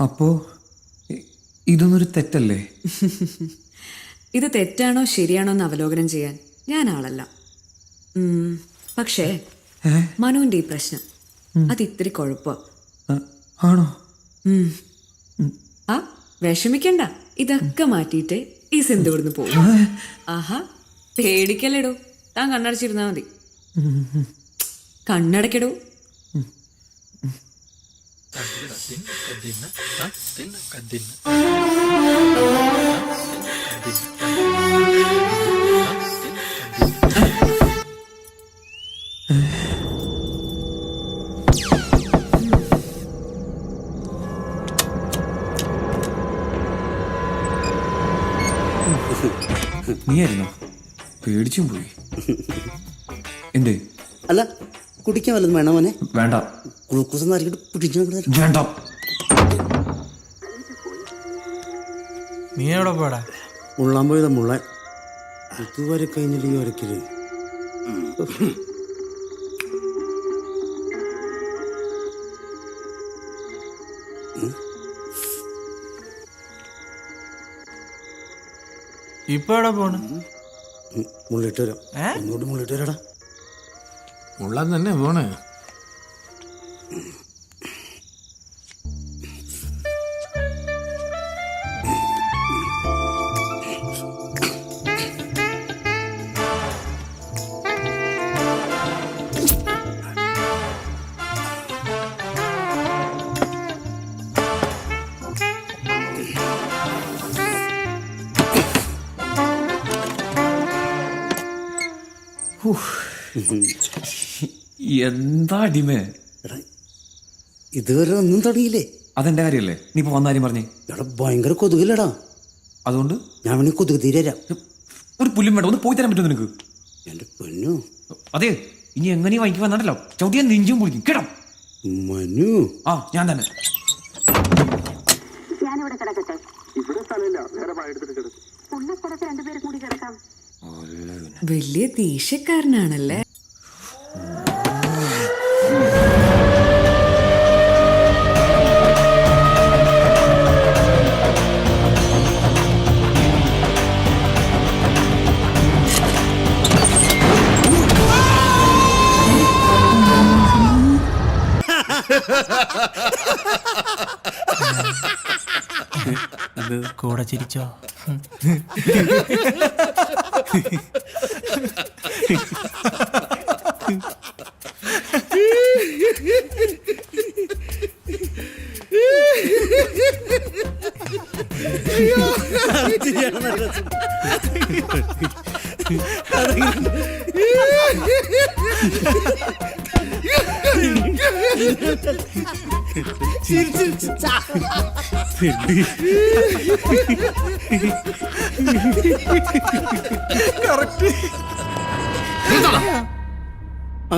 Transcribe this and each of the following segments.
അപ്പോ ഇതൊന്നൊരു തെറ്റല്ലേ? ഇത് തെറ്റാണോ ശരിയാണോ എന്ന് അവലോകനം ചെയ്യാൻ ഞാൻ ആളല്ല. പക്ഷേ മനുവിന്റെ ഈ പ്രശ്നം അത് ഇത്തിരി കുഴപ്പം ആണോ? ആ വിഷമിക്കണ്ട, ഇതൊക്കെ മാറ്റിയിട്ട് ഈ സിന്ധു ഇവിടുന്ന് പോകും. ആഹാ, പേടിക്കല്ലേടോ, താൻ കണ്ണടച്ചിരുന്നാ മതി. കണ്ണടക്കടോ. നീയായിരുന്നോ? പേടിച്ചും പോയി. എന്തേ? അല്ല, കുടിക്കാൻ വല്ലതും വേണോ മോനെ? വേണ്ട. ഗ്ലൂക്കോസ് വേണ്ട. നീ എവിടെ പോടാ? മുള്ളാൻ പോയതാ മുള്ളാൻ. ഇതുവരെ കഴിഞ്ഞില്ല ഈ ഒരക്കല്. ഇപ്പൊ എവിടെ പോണ്? മുള്ളിട്ട് വരാം. ഒന്നുകൂടി മുള്ളിട്ട് വരാടാ. മുള്ളാൻ തന്നെ പോണ്. എന്താ അടിമേ? ഇതുവരെ ഒന്നും തുടങ്ങിയില്ലേ? അതെന്റെ കാര്യല്ലേ? നീ ഇപ്പൊ വന്ന കാര്യം പറഞ്ഞേ. എടാ ഭയങ്കര കൊതുകില്ലടാ. അതുകൊണ്ട് ഞാൻ വേണമെങ്കിൽ കൊതുക് തീരാം. ഒരു പുല്ലും വേണ്ട, ഒന്ന് പോയി തരാൻ പറ്റുമോ നിനക്ക്? എന്റെ പൊന്നു. അതെ, ഇനി എങ്ങനെ വൈകി വന്നാണ്ടല്ലോ ചവിട്ടിയാൻ നെഞ്ചും പൊളിക്കും കേട്ടോ. മനു. ആ, ഞാൻ തന്നെ. ഞാനിവിടെ കിടക്കട്ടെ? ഇവിടെ സ്ഥലമില്ല, വേറെ പഴയടുത്തിട്ട് കിടക്കും. ഉള്ള സ്ഥലത്ത് രണ്ടുപേരും കൂടി കിടക്കാം. വലിയ ദേഷ്യക്കാരനാണല്ലേ. കൂടെ ചിരിച്ചോ?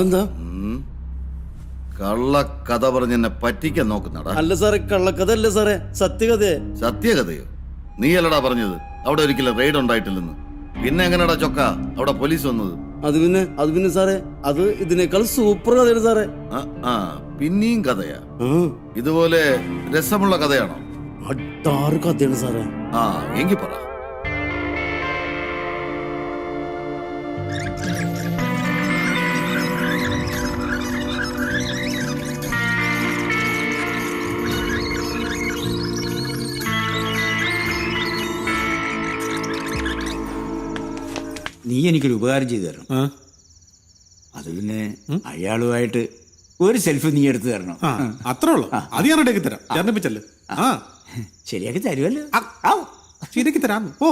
എന്താ കള്ളക്കഥ പറഞ്ഞ് എന്നെ പറ്റിക്കാൻ നോക്കുന്നടാ? അല്ല സാറേ, കള്ളക്കഥ അല്ല സാറേ, സത്യകഥയെ. സത്യകഥയോ? നീ അല്ലടാ പറഞ്ഞത് അവിടെ ഒരിക്കലും റെയ്ഡ് ഉണ്ടായിട്ടില്ലെന്ന്. പിന്നെ എങ്ങനെയാടാ ചൊക്ക അവിടെ പോലീസ് വന്നത്? അത് പിന്നെ സാറേ, അത് ഇതിനേക്കാൾ സൂപ്പർ കഥയാണ് സാറേ. ആ, പിന്നെയും കഥയാ? ഇതുപോലെ രസമുള്ള കഥയാണോ? അട്ടാറ് കഥയാണ് സാറേ. ആ, എങ്കി പറ. നീ എനിക്കൊരു ഉപകാരം ചെയ്തു തരണം. അത് പിന്നെ അയാളുമായിട്ട് ഒരു സെൽഫി നീ എടുത്തു തരണം. അത്രേ ഉള്ളൂ. അത് ഞാൻ റെഡിയാക്കി തരാം. ചേർന്നിപ്പിച്ചല്ലേ? ശരിയാക്കി തരുമല്ലോ. ശരിയാക്കി തരാം. ഓ,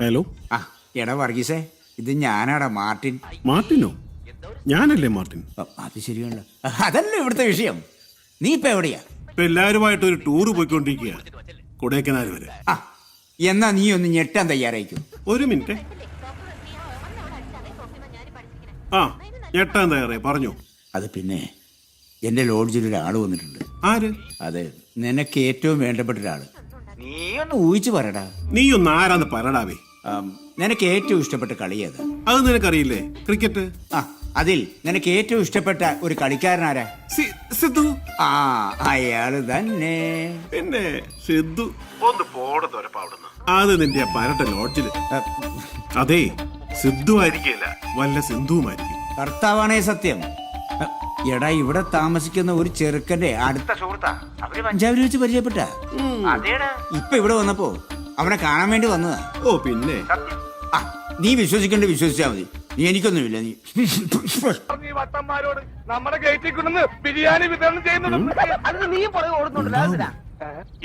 ഹലോ. എടാ വർഗീസേ, ഇത് ഞാനാടാ മാർട്ടിൻ. മാർട്ടിനോ? ഞാനല്ലേ മാർട്ടിൻ? അത് ശരിയാണല്ലോ. അതല്ല ഇവിടുത്തെ വിഷയം. നീ ഇപ്പൊ എവിടെയാ? ഇപ്പൊ എല്ലാവരുമായിട്ട് ഒരു ടൂറ് പോയിക്കൊണ്ടിരിക്കുക. കൊടൈക്കനാൽ വരെ. ആ എന്നാ നീ ഒന്ന് ഞെട്ടാൻ തയ്യാറായിരിക്കും. ഒരു മിനിറ്റ്. ആ ഞെട്ടാൻ തയ്യാറേ, പറഞ്ഞു. അത് പിന്നെ എന്റെ ലോഡ്ജിൽ ഒരാൾ വന്നിട്ടുണ്ട്. ആര്? അതെ, നിനക്ക് ഏറ്റവും വേണ്ടപ്പെട്ട ഒരാള്. നീ ഒന്ന് ഊഹിച്ചു പറയടാ. നീ ഒന്ന് ആരാന്ന് പറടാവേ. നിനക്ക് ഏറ്റവും ഇഷ്ടപ്പെട്ട കളി ഏതാ? അത് നിനക്കറിയില്ലേ? ക്രിക്കറ്റ്. ആ അതിൽ നിനക്ക് ഏറ്റവും ഇഷ്ടപ്പെട്ട ഒരു കളിക്കാരനാരാ? സിദ്ധു. ആ അയാള് തന്നെ. പിന്നെ സിദ്ധു ഒന്ന് പോടത്തോരപ്പാവിടുന്നു. അത് നിന്റെ പരട്ട ലോഡ്ജില്. അതെ, സിദ്ധു ആയിരിക്കില്ല, വല്ല സിന്ധുവുമായിരിക്കും. കർത്താവാണേ സത്യം. എടാ, ഇവിടെ താമസിക്കുന്ന ഒരു ചെറുക്കന്റെ അടുത്ത സുഹൃത്താ. അവര് പഞ്ചാബിൽ വെച്ച് പരിചയപ്പെട്ട. ഇപ്പൊ ഇവിടെ വന്നപ്പോ അവനെ കാണാൻ വേണ്ടി വന്നതാ. ഓ പിന്നെ ആ നീ വിശ്വസിക്കേണ്ട വിശ്വസിച്ചാ മതി. നീ എനിക്കൊന്നുമില്ല. നീ നമ്മുടെ ഗേറ്റിൽ കൊണ്ടുവന്ന് ബിരിയാണി വിതരണം ചെയ്യുന്നത് നീ പുറകെ ഓടുന്നുണ്ടല്ലോ.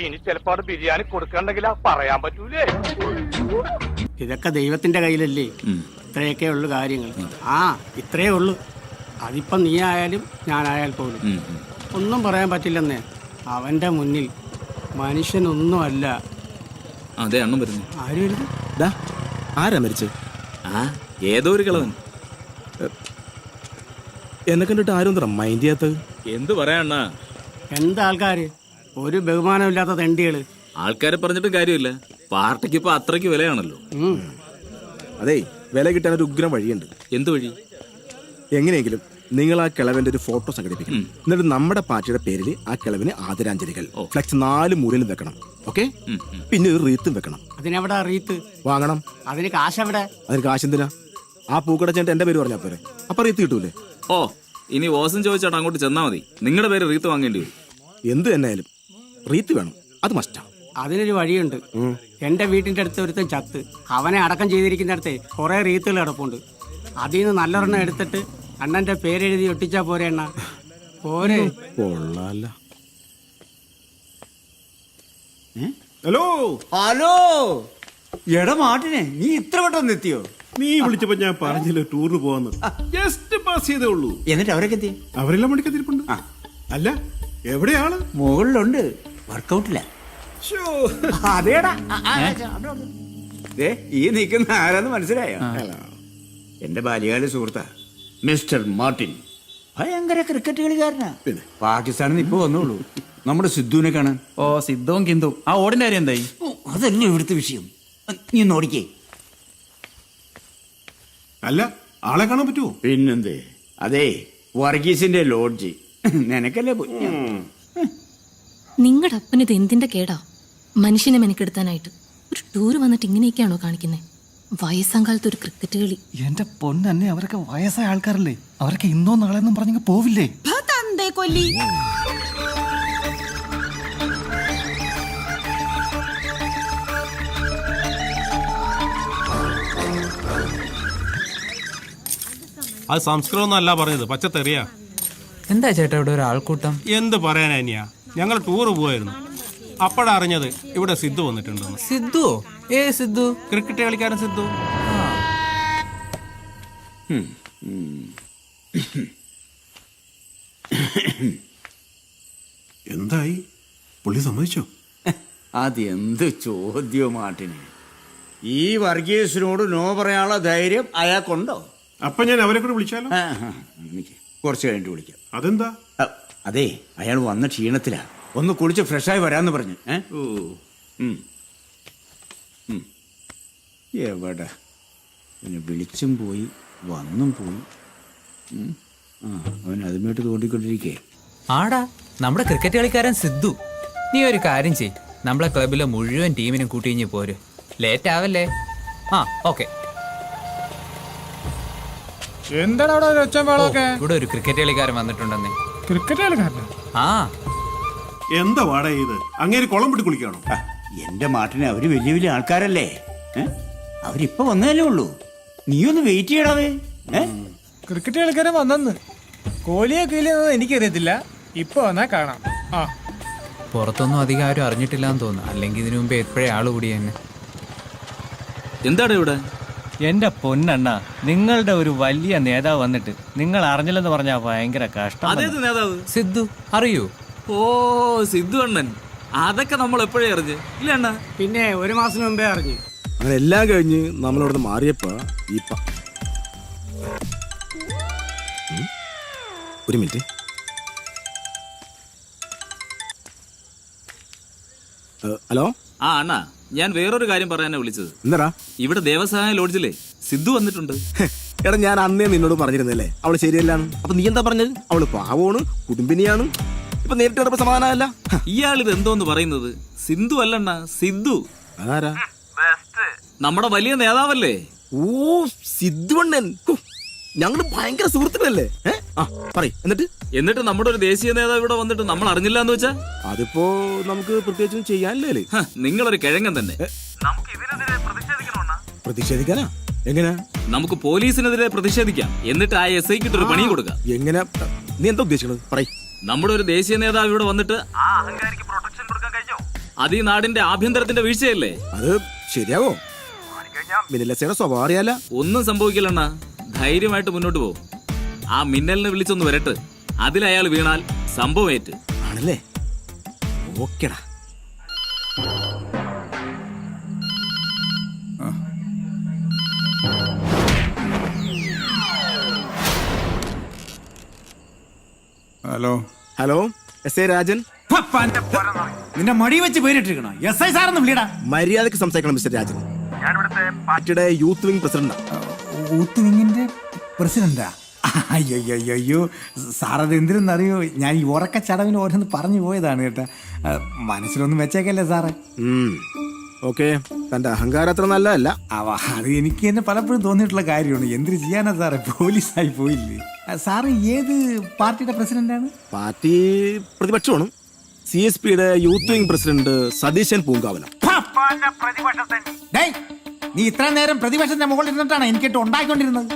ഇനി ചിലപ്പോ ബിരിയാണി കൊടുക്കണ്ടെങ്കിലാ പറയാൻ പറ്റൂലേ. ഇതൊക്കെ ദൈവത്തിന്റെ കയ്യിലല്ലേ. ഇത്രയൊക്കെ ഉള്ളു കാര്യങ്ങൾ. ആ ഇത്രയേ ഉള്ളു. അതിപ്പം നീ ആയാലും ഞാനായാൽ പോലും ഒന്നും പറയാൻ പറ്റില്ലെന്നേ. അവന്റെ മുന്നിൽ മനുഷ്യനൊന്നുമല്ല. അതെ, അണ്ണൻ വരുന്നു. ആര് വരുന്നു? ആരാ മരിച്ചത്? ആ ഏതോ ഒരു കളവൻ. എന്നെ കണ്ടിട്ട് ആരും മൈൻഡ് ചെയ്യാത്തത്? എന്ത് പറയാണ്ണ, എന്താ ആൾക്കാര്? ഒരു ബഹുമാനമില്ലാത്ത തെണ്ടികള്. ആൾക്കാരെ പറഞ്ഞിട്ടും കാര്യമില്ല. പാർട്ടിക്ക് ഇപ്പൊ അത്രയ്ക്ക് വിലയാണല്ലോ. അതെ, വില കിട്ടാൻ ഒരു ഉഗ്രം വഴിയുണ്ട്. എന്ത് വഴി? എങ്ങനെയെങ്കിലും നിങ്ങൾ ആ കിളവന്റെ ഒരു ഫോട്ടോ സംഘടിപ്പിക്കണം. എന്നിട്ട് നമ്മുടെ പാർട്ടിയുടെ പേരിൽ ആ കിളവിന് ആദരാഞ്ജലികൾ ഫ്ലെക്സ് 4 മൂലയിലും വെക്കണം. ഓക്കെ? പിന്നെ ഒരു റീത്തും വെക്കണം. അതിനെവിടെ റീത്ത് വാങ്ങണം. അതിന് കാശെവിടെ? അതിന് കാശെന്തിനാ? ആ പൂക്കട ചേട്ടൻ എന്റെ പേര് പറഞ്ഞാ പോരെ, അപ്പൊ റീത്ത് കിട്ടൂലേ? ഓ, ഇനി ഓസം ചോദിച്ചാട്ട് അങ്ങോട്ട് ചെന്നാ മതി. നിങ്ങളുടെ പേര് റീത്ത് വാങ്ങേണ്ടി വരും. എന്ത് തന്നെയായാലും റീത്ത് വേണം, അത് മസ്റ്റാ. അതിനൊരു വഴിയുണ്ട്. എന്റെ വീട്ടിന്റെ അടുത്ത് ഒരുത്തൻ ചത്ത്. അവനെ അടക്കം ചെയ്തിരിക്കുന്നിടത്ത് കുറെ റീത്തുകൾ കിടപ്പുണ്ട്. അതിൽ നിന്ന് നല്ലൊരെണ്ണം എടുത്തിട്ട് അണ്ണന്റെ പേരെഴുതി ഒട്ടിച്ചാ പോരെ അണ്ണ? പോരെ? കൊള്ളാല്ല. ഹലോ ഹലോ, എടാ മാട്ടിനെ, നീ ഇത്ര പെട്ടെന്ന് എത്തിയോ? നീ വിളിച്ചപ്പോ ഞാൻ പറഞ്ഞില്ല ടൂറിന് പോവാന്ന്. ജസ്റ്റ് പാസ് ചെയ്തേ ഉള്ളൂ. എന്നിട്ട് അവരൊക്കെ എത്തി? അവരെല്ലാം മണിക്കത്തിരിപ്പുണ്ട്. അല്ല, എവിടെയാണ്? മുകളിലുണ്ട്, വർക്കൗട്ടില്ല. അതേടാ, ഈ നിൽക്കുന്ന ആരാന്ന് മനസ്സിലായോ? എന്റെ ബാല്യകാല സുഹൃത്താ, മിസ്റ്റർ മാർട്ടിൻ. ഭയങ്കര ക്രിക്കറ്റ് കളിക്കാരനാ. പാകിസ്ഥാനിൽ നിന്ന് ഇപ്പൊ വന്നോളൂ നമ്മുടെ സിദ്ധുവിനെ കാണാൻ. ഓ സിദ്ധവും കിന്തും. ആ ഓടിന്റെ കാര്യം എന്തായി? അതല്ലേ ഇവിടുത്തെ വിഷയം. നീ ഒന്ന് ഓടിക്കേ. അല്ല, ആളെ കാണാൻ പറ്റുമോ? പിന്നെന്തേ, അതെ വർഗീസിന്റെ ലോഡ്ജ്. നിനക്കല്ലേ പോയി. നിങ്ങളുടെ അപ്പനിത് എന്തിന്റെ കേടാ? മനുഷ്യനെ മെനക്കെടുത്താനായിട്ട് ഒരു ടൂർ വന്നിട്ട് ഇങ്ങനെയൊക്കെയാണോ കാണിക്കുന്നത്? വയസ്സാം കാലത്ത് ഒരു ക്രിക്കറ്റ് കളി. എന്റെ പൊന്നെ, അവരൊക്കെ വയസ്സായ ആൾക്കാരല്ലേ. അവരൊക്കെ ഇന്നോ നാളെന്നും പറഞ്ഞെങ്കിൽ പോവില്ലേ? കൊല്ലി അത് സംസ്കൃതം അല്ല പറഞ്ഞത്, പച്ചത്തെറിയാ. എന്താ ചേട്ടാ ഇവിടെ ഒരു ആൾക്കൂട്ടം? എന്ത് പറയാനാ ഇനിയാ? ഞങ്ങൾ ടൂറ് പോവായിരുന്നു. അപ്പോഴാ അറിഞ്ഞത് ഇവിടെ സിദ്ധു വന്നിട്ടുണ്ടെന്ന്. സിദ്ധു? ഏ സിദ്ധു? ക്രിക്കറ്റ് കളിക്കാരൻ സിദ്ധു. എന്തായി? പുള്ളി സമ്മതിച്ചോ? അതെന്ത് ചോദ്യോ മാട്ടിന്. ഈ വർഗീസിനോട് നോ പറയാനുള്ള ധൈര്യം അയാൾക്കുണ്ടോ? അപ്പൊ ഞാൻ അവരെ കൂടെ വിളിച്ചാലോ? കുറച്ച് കഴിഞ്ഞിട്ട് വിളിക്കാം. അതെന്താ? അതെ, അയാൾ വന്ന ക്ഷീണത്തിലാ. ഒന്ന് കുളിച്ച് ഫ്രഷായി വരാന്ന് പറഞ്ഞു. എവിടെ പിന്നെ വിളിച്ചും പോയി വന്നും പോയി. അവൻ അതുമായിട്ട് തോണ്ടിക്കൊണ്ടിരിക്കേ. ആടാ, നമ്മുടെ ക്രിക്കറ്റ് കളിക്കാരൻ സിദ്ധു. നീ ഒരു കാര്യം ചെയ്, നമ്മളെ ക്ലബിലെ മുഴുവൻ ടീമിനും കൂട്ടിഞ്ഞ് പോര്. ലേറ്റ് ആവല്ലേ? ആ ഓക്കെ. എന്താണ് അവിടെ ഒച്ചമ്പാളൊക്കെ? ഇവിടെ ഒരു ക്രിക്കറ്റ് കളിക്കാരൻ വന്നിട്ടുണ്ടെന്നേ. ക്രിക്കറ്റ് കളിക്കാരൻ? ആ. എന്താ വാട ഇത്? അങ്ങേര് കുളം വിട്ട് കുളിക്കാണോ? എന്റെ മാട്ടിന് അവര് വലിയ വലിയ ആൾക്കാരല്ലേ. അവരിപ്പൊ വന്നതല്ലേ ഉള്ളൂ. നീ ഒന്ന് വെയിറ്റ് ചെയ്യടാവേ. ക്രിക്കറ്റ് കളിക്കാരൻ വന്നെന്ന് കോഹ്ലിയെ കീഴിലെന്ന് എനിക്കറിയത്തില്ല. ഇപ്പൊ വന്നാ കാണാം. ആ, പുറത്തൊന്നും അധികം ആരും അറിഞ്ഞിട്ടില്ലാന്ന് തോന്നുന്നു. അല്ലെങ്കിൽ ഇതിനു മുമ്പ് എപ്പോഴേ ആള് കൂടി തന്നെ. എന്താണ് ഇവിടെ? എന്റെ പൊന്നണ്ണ, നിങ്ങളുടെ ഒരു വലിയ നേതാവ് വന്നിട്ട് നിങ്ങൾ അറിഞ്ഞില്ലെന്ന് പറഞ്ഞാ ഭയങ്കര കഷ്ടം. അതേത് നേതാവ്? സിദ്ധു അറിയൂ? ഓ, സിദ്ധു അണ്ണൻ. അതൊക്കെ നമ്മൾ എപ്പോഴേ അറിഞ്ഞ് ഇല്ല അണ്ണ? പിന്നെ 1 മാസം മുമ്പേ അറിഞ്ഞു. അങ്ങനെ എല്ലാം കഴിഞ്ഞ് നമ്മളിവിടുന്ന് മാറിയപ്പോ ഒരു മിനിറ്റ്. ഹലോ. ആ അണ്ണാ, ഞാൻ വേറൊരു കാര്യം പറയാനാ വിളിച്ചത്. എന്താ? ഇവിടെ ദേവസഹായ ലോഡ്ജിലെ സിദ്ധു വന്നിട്ടുണ്ട്. എടാ, ഞാൻ അന്നേ നിന്നോട് പറഞ്ഞിരുന്നല്ലേ അവള് ശരിയല്ലാണ്. അപ്പൊ നീ എന്താ പറഞ്ഞത്? അവള് പാവമാണ്, കുടുംബിനിയാണ്. ഇപ്പൊ നേരിട്ട് കണ്ടപ്പോ സമാധാനമല്ല. ഇയാളിത് എന്തോന്ന് പറയുന്നത്? സിന്ധു അല്ലണ്ണ, സിദ്ധു. അതാരാ? നമ്മുടെ വലിയ നേതാവല്ലേ? ഓ, സിദ്ധുവണ്ണൻ. ഞങ്ങള് ഭയങ്കര സുഹൃത്തുക്കളല്ലേ? എന്നിട്ട് നമ്മുടെ ഒരു ദേശീയ നേതാവ് ഇവിടെ വന്നിട്ട് നമ്മൾ അറിഞ്ഞില്ല എന്ന് വെച്ചാ? അതിപ്പോ നമുക്ക് പ്രത്യേകിച്ചും ചെയ്യാനില്ലേ? നിങ്ങളൊരു കിഴങ്ങൻ തന്നെ. പ്രതിഷേധിക്കാനാ? എങ്ങനെയാ? നമുക്ക് പോലീസിനെതിരെ പ്രതിഷേധിക്കാം. എന്നിട്ട് ആ SI കിട്ടൊരു പണി കൊടുക്കാം. എങ്ങനെ? നീ എന്താ ഉദ്ദേശിക്കുന്നത്? പറയ്. നമ്മുടെ ഒരു ദേശീയ നേതാവ് ഇവിടെ വന്നിട്ട് ആ അഹങ്കാരിക്ക് പ്രൊട്ടക്ഷൻ കൊടുക്കാൻ കഴിഞ്ഞോ? അത് ഈ നാടിന്റെ ആഭ്യന്തരത്തിന്റെ വീഴ്ചയല്ലേ? അത് ശരിയാവോ? മിന്നലസയുടെ സ്വഭാവം അറിയാല. ഒന്നും സംഭവിക്കില്ലണ്ണ, ധൈര്യമായിട്ട് മുന്നോട്ട് പോകും. ആ മിന്നലിനെ വിളിച്ചൊന്ന് വരട്ട്. അതിലയാൾ വീണാൽ സംഭവമേറ്റ്. ആണല്ലേ? ഓക്കെടാ. Hello, SI Rajan. നിന്റെ മടി വെച്ച് പേരിട്ടിരിക്കണോ? SI സാറെന്ന് വിളിയടാ. മര്യാദക്ക് സംസാരിക്കണം മിസ്റ്റർ രാജൻ. പാർട്ടിയുടെ യൂത്ത് വിംഗ് പ്രസിഡന്റാ. യൂത്ത് വിങ്ങിന്റെ പ്രസിഡന്റാ? അയ്യോ സാറത് എന്തിനെന്നറിയോ? ഞാൻ ഈ ഉറക്ക ചടവിന് ഓരോന്ന് പറഞ്ഞു പോയതാണ് കേട്ടാ. മനസ്സിലൊന്നും വെച്ചേക്കല്ലേ സാറേ? ഓക്കെ, തന്റെ അഹങ്കാരം അത്ര നല്ലതല്ല. അത് എനിക്ക് തന്നെ പലപ്പോഴും തോന്നിയിട്ടുള്ള കാര്യമാണ്. എന്തിനു ചെയ്യാനാ സാറേ? പോലീസായി പോയില്ലേ. സാറ് ഏത് പാർട്ടിയുടെ പ്രസിഡന്റാണ്? പാർട്ടി പ്രതിപക്ഷമാണ്. CSPയുടെ youth wing president Satheesan Poonkavanam. നീ ഇത്ര നേരം പ്രതിപക്ഷത്തിന്റെ മുകളിൽ ഇരുന്നിട്ടാണ് എനിക്കിട്ട് ഉണ്ടാക്കിക്കൊണ്ടിരുന്നത്.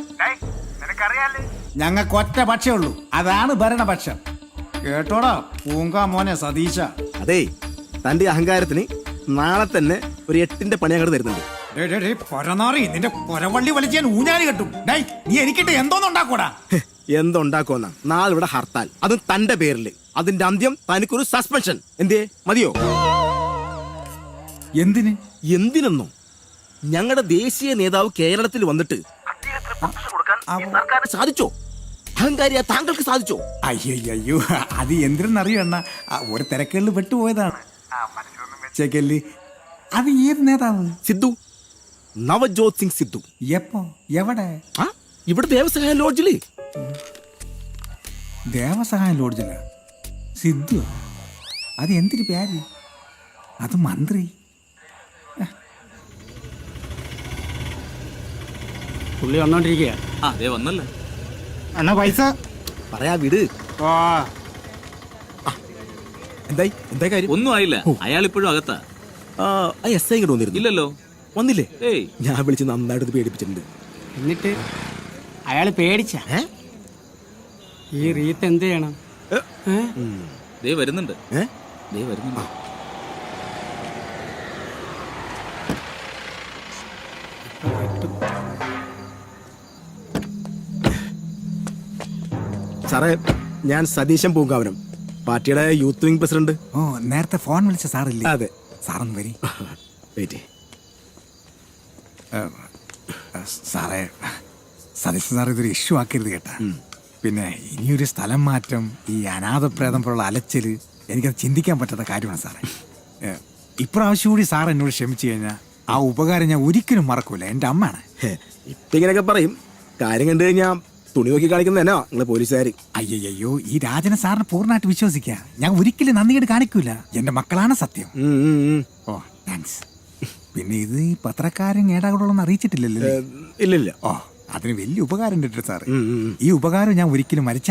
ഞങ്ങൾക്ക് ഒറ്റ പക്ഷേ ഉള്ളൂ, അതാണ് ഭരണപക്ഷം. കേട്ടോടാ പൂങ്കാ മോനെ സതീശ. അതെ, തന്റെ അഹങ്കാരത്തിന് നാളെ തന്നെ ഒരു 8ന്റെ പണി അങ്ങോട്ട് തരുന്നുണ്ട്. നിന്റെ കൊരവള്ളി വലിച്ച് ഞാൻ ഊഞ്ഞാല് കെട്ടും. നീ എനിക്കിട്ട് എന്തോന്നുണ്ടാക്കൂടാ? എന്തുണ്ടാക്കുമെന്നാ? നാളെ ഇവിടെ ഹർത്താൽ, അതും തന്റെ പേരില്. അതിന്റെ അന്ത്യം തനിക്കൊരു സസ്പെൻഷൻ. എന്തേ, മതിയോ? എന്തിനെന്നോ? ഞങ്ങളുടെ ദേശീയ നേതാവ് കേരളത്തിൽ വന്നിട്ട് സാധിച്ചോ? അഹങ്കാരിയാ താങ്കൾക്ക് സാധിച്ചോ? അയ്യോ, അത് എന്തിനെന്നറിയണ്ണ, ഒരു തിരക്കുകളിൽ പെട്ടുപോയതാണ്. വെച്ചേക്കല്ലേ. അത് ഏത് നേതാവ്? സിദ്ധു, നവജോത് സിംഗ് സിദ്ധു. എപ്പോ? എവിടെ? ഇവിടെ ദേവസഹായ ലോഡ്ജില്. ദേവസഹായ ലോഡ്ജില? സിദ്ധു? അത് എന്തിന് പേര്? അത് മന്ത്രി. പുള്ളി വന്നോണ്ടിരിക്കുക. അതെ വന്നല്ലേ. എന്നാ പൈസ പറയാ വിട്. എന്തായി കാര്യം? ഒന്നും ആയില്ല, അയാൾ ഇപ്പോഴും അകത്താ. SI ഇങ്ങോട്ട് വന്നിരുന്നു? ഇല്ലല്ലോ. വന്നില്ലേ? ഏയ്, ഞാൻ വിളിച്ച് നന്നായിട്ട് പേടിപ്പിച്ചിട്ടുണ്ട്. എന്നിട്ട് അയാൾ പേടിച്ച ഈ റീത്ത് എന്ത് ചെയ്യണം? ദേ വരുന്നുണ്ട്. ദേ വരുന്നുണ്ട്. സാറേ, ഞാൻ സതീശൻ പൂങ്കാവനം, പാർട്ടിയുടെ യൂത്ത് വിംഗ് പ്രസിഡന്റ്. നേരത്തെ ഫോൺ വിളിച്ച സാറില്ലേ? അതെ. സാറൊന്ന് വരി. വെയിറ്റ്. സാറേ, സതീശൻ സാർ ഇതൊരു ഇഷ്യൂ ആക്കരുത് കേട്ടാ. പിന്നെ ഇനിയൊരു സ്ഥലം മാറ്റം, ഈ അനാഥപ്രേതം പോലുള്ള അലച്ചില്, എനിക്കത് ചിന്തിക്കാൻ പറ്റാത്ത കാര്യമാണ് സാറേ. ഇപ്രാവശ്യം കൂടി സാർ എന്നോട് ക്ഷമിച്ചു കഴിഞ്ഞാൽ ആ ഉപകാരം ഞാൻ ഒരിക്കലും മറക്കൂല. എൻ്റെ അമ്മയാണ്. ഇപ്പൊ ഇങ്ങനെയൊക്കെ പറയും, കാര്യം കണ്ടു കഴിഞ്ഞാൽ തുണി നോക്കി കാണിക്കുന്ന തന്നെ നിങ്ങള് പോലീസുകാർ. അയ്യോ, ഈ രാജന സാറിനെ പൂർണ്ണമായിട്ട് വിശ്വസിക്കാം. ഞാൻ ഒരിക്കലും നന്ദികേട് കാണിക്കൂല. എന്റെ മക്കളാണ് സത്യം. ഓ താങ്ക്സ്. പിന്നെ ഇത് ഈ പത്രക്കാരൻ ഏടാകൂടൊന്നും അറിയിച്ചിട്ടില്ലല്ലോ? ഇല്ലില്ല. ഓ, അതിന് വലിയ ഉപകാരം ഉണ്ട് സാറ്. ഈ ഉപകാരം ഞാൻ ഒരിക്കലും മരിച്ച